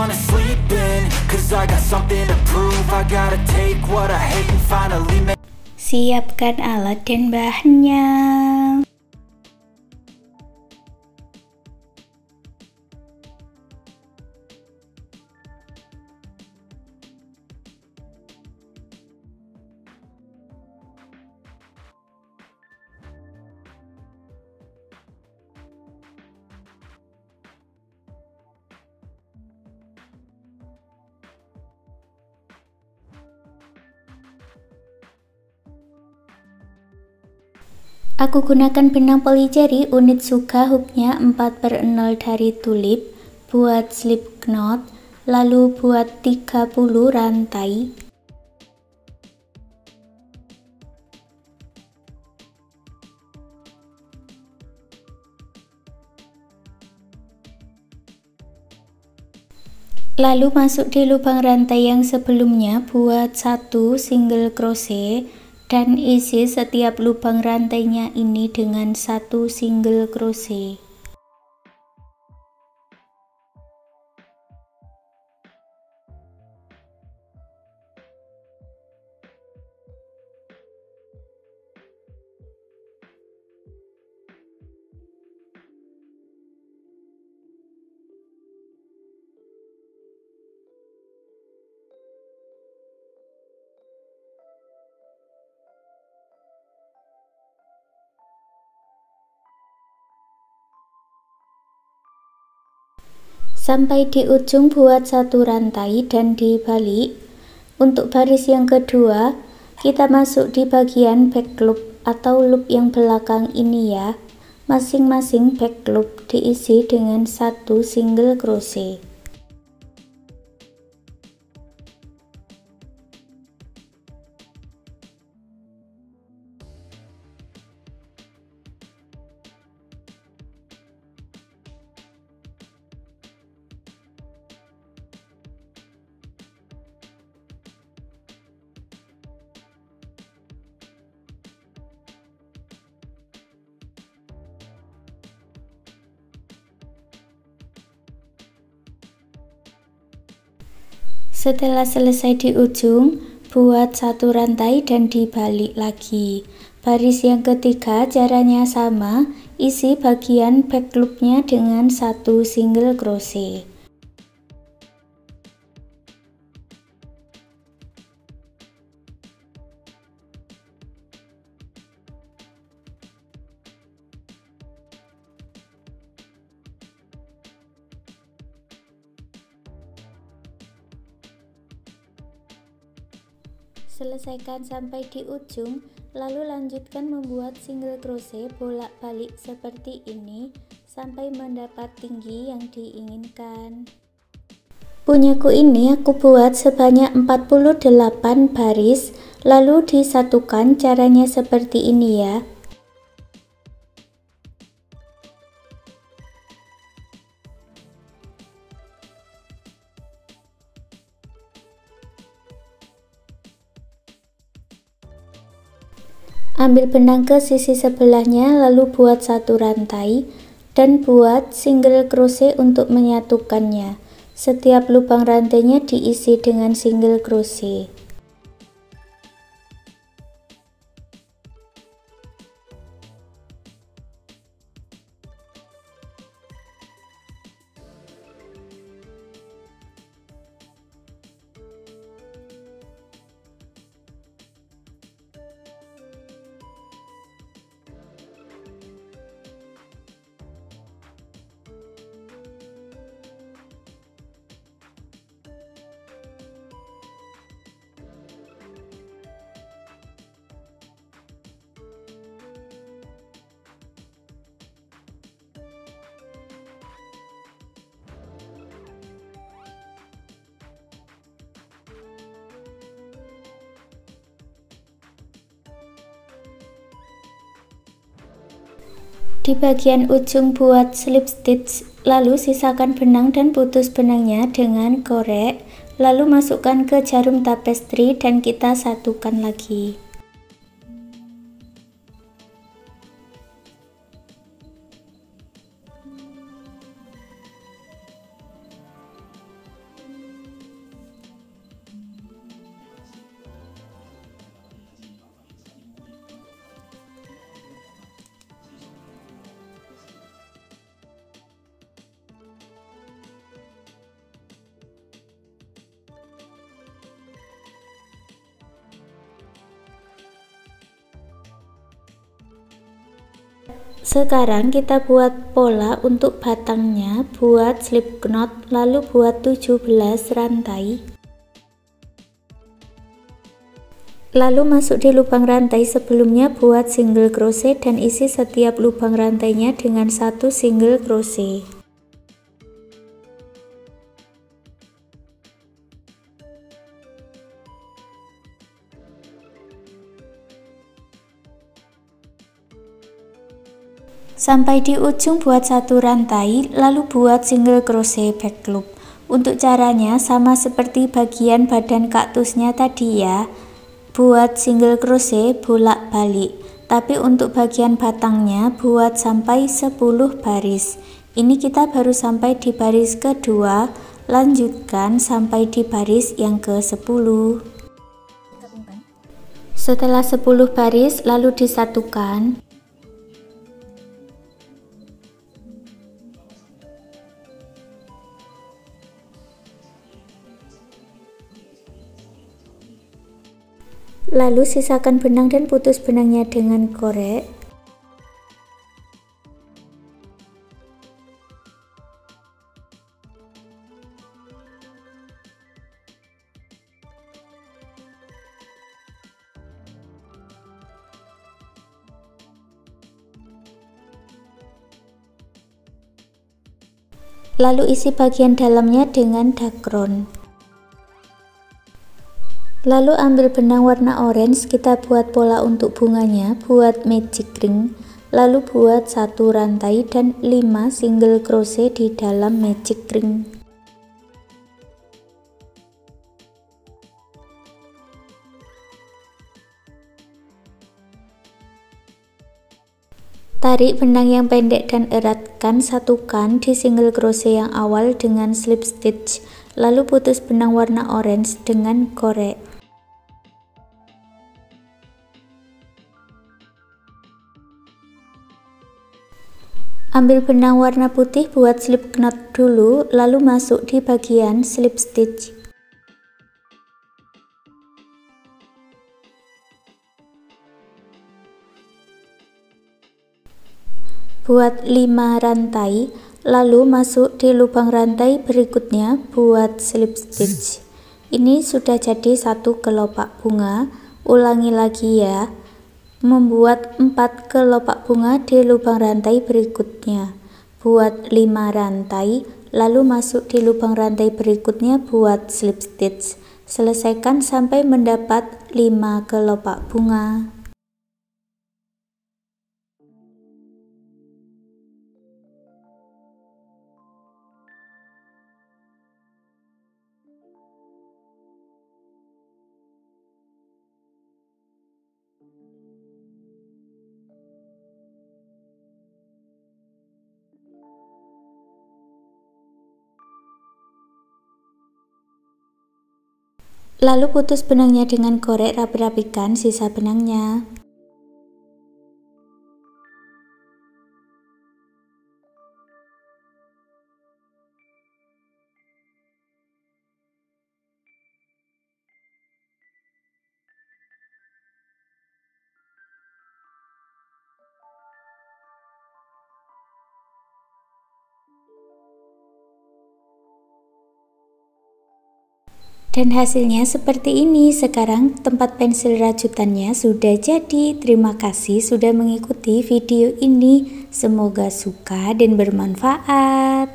wanna sleep in, cause I got something to prove. I gotta take what I hate and finally make. Siapkan alat dan bahannya. Aku gunakan benang polijari unit Suka hooknya 4/0 dari tulip buat slip knot, lalu buat 30 rantai. Lalu masuk di lubang rantai yang sebelumnya buat 1 single crochet dan isi setiap lubang rantainya ini dengan 1 single crochet. Sampai di ujung buat 1 rantai dan dibalik. Untuk baris yang kedua, kita masuk di bagian back loop atau loop yang belakang ini ya. Masing-masing back loop diisi dengan 1 single crochet. Setelah selesai di ujung, buat 1 rantai dan dibalik lagi. Baris yang ketiga caranya sama, isi bagian back loopnya dengan 1 single crochet. Selesaikan sampai di ujung, lalu lanjutkan membuat single crochet bolak-balik seperti ini sampai mendapat tinggi yang diinginkan. Punyaku ini aku buat sebanyak 48 baris, lalu disatukan. Caranya seperti ini ya. Ambil benang ke sisi sebelahnya, lalu buat 1 rantai dan buat single crochet untuk menyatukannya. Setiap lubang rantainya diisi dengan single crochet. Di bagian ujung buat slip stitch, lalu sisakan benang dan putus benangnya dengan korek, lalu masukkan ke jarum tapestry dan kita satukan lagi. Sekarang kita buat pola untuk batangnya, buat slip knot, lalu buat 17 rantai. Lalu masuk di lubang rantai sebelumnya, buat single crochet dan isi setiap lubang rantainya dengan satu single crochet. Sampai di ujung buat satu rantai, lalu buat single crochet back loop. Untuk caranya sama seperti bagian badan kaktusnya tadi ya, buat single crochet bolak-balik, tapi untuk bagian batangnya buat sampai 10 baris. Ini kita baru sampai di baris kedua, lanjutkan sampai di baris yang ke-10. Setelah 10 baris lalu disatukan. Lalu sisakan benang dan putus benangnya dengan korek. Lalu isi bagian dalamnya dengan dakron. Lalu ambil benang warna orange, kita buat pola untuk bunganya, buat magic ring, lalu buat satu rantai dan 5 single crochet di dalam magic ring. Tarik benang yang pendek dan eratkan, satukan di single crochet yang awal dengan slip stitch, lalu putus benang warna orange dengan korek. Ambil benang warna putih buat slip knot dulu, lalu masuk di bagian slip stitch. Buat 5 rantai, lalu masuk di lubang rantai berikutnya buat slip stitch. Ini sudah jadi satu kelopak bunga. Ulangi lagi ya, membuat 4 kelopak bunga di lubang rantai berikutnya, buat 5 rantai, lalu masuk di lubang rantai berikutnya buat slip stitch. Selesaikan sampai mendapat 5 kelopak bunga. Lalu putus benangnya dengan korek, rapi-rapikan sisa benangnya. Dan hasilnya seperti ini. Sekarang tempat pensil rajutannya sudah jadi. Terima kasih sudah mengikuti video ini. Semoga suka dan bermanfaat.